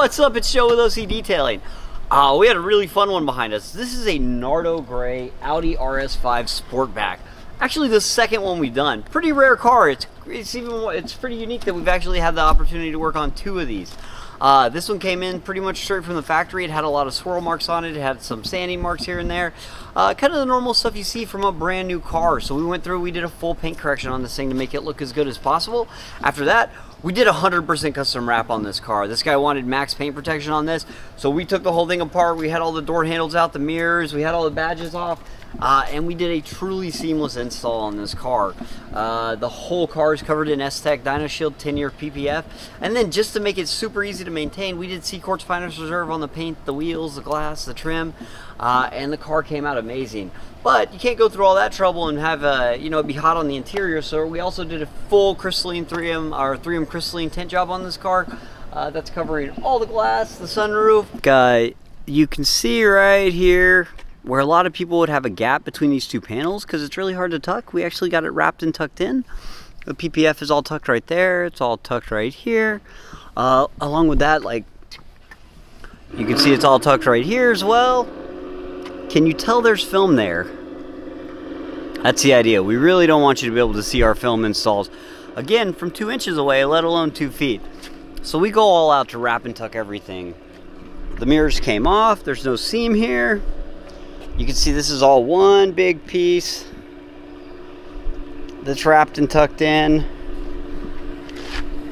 What's up? It's Joe with OC Detailing. We had a really fun one behind us. This is a Nardo Gray Audi RS5 Sportback. Actually, the second one we've done. Pretty rare car. It's pretty unique that we've actually had the opportunity to work on two of these. This one came in pretty much straight from the factory. It had a lot of swirl marks on it. It had some sanding marks here and there. Kind of the normal stuff you see from a brand new car. So we went through, we did a full paint correction on this thing to make it look as good as possible. After that, we did 100% custom wrap on this car. This guy wanted max paint protection on this. So we took the whole thing apart. We had all the door handles out, the mirrors, we had all the badges off. And we did a truly seamless install on this car. The whole car is covered in STEK DYNOshield 10-year PPF. And then just to make it super easy to maintain, we did CQuartz Finest Reserve on the paint, the wheels, the glass, the trim. And the car came out amazing. But you can't go through all that trouble and have it be hot on the interior. So we also did a full crystalline 3M crystalline tint job on this car. That's covering all the glass, the sunroof. You can see right here where a lot of people would have a gap between these two panels because it's really hard to tuck. We actually got it wrapped and tucked in. The PPF is all tucked right there. It's all tucked right here. Along with that, like, you can see it's all tucked right here as well. Can you tell there's film there? That's the idea. We really don't want you to be able to see our film installs, again, from 2 inches away, let alone 2 feet. So we go all out to wrap and tuck everything. The mirrors came off. There's no seam here. You can see this is all one big piece that's wrapped and tucked in.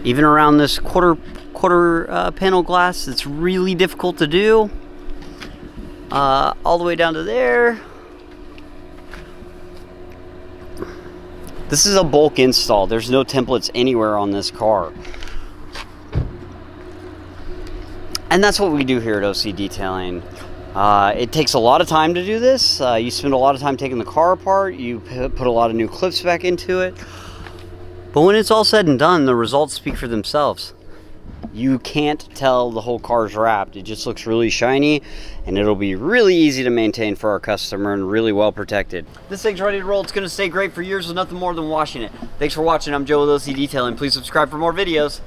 Even around this quarter panel glass, it's really difficult to do. All the way down to there. This is a bulk install. There's no templates anywhere on this car. And that's what we do here at OC Detailing. It takes a lot of time to do this. You spend a lot of time taking the car apart. You put a lot of new clips back into it. But when it's all said and done, the results speak for themselves. You can't tell the whole car's wrapped. It just looks really shiny, and it'll be really easy to maintain for our customer and really well protected. This thing's ready to roll. It's going to stay great for years with nothing more than washing it. Thanks for watching. I'm Joe with OC Detailing. Please subscribe for more videos.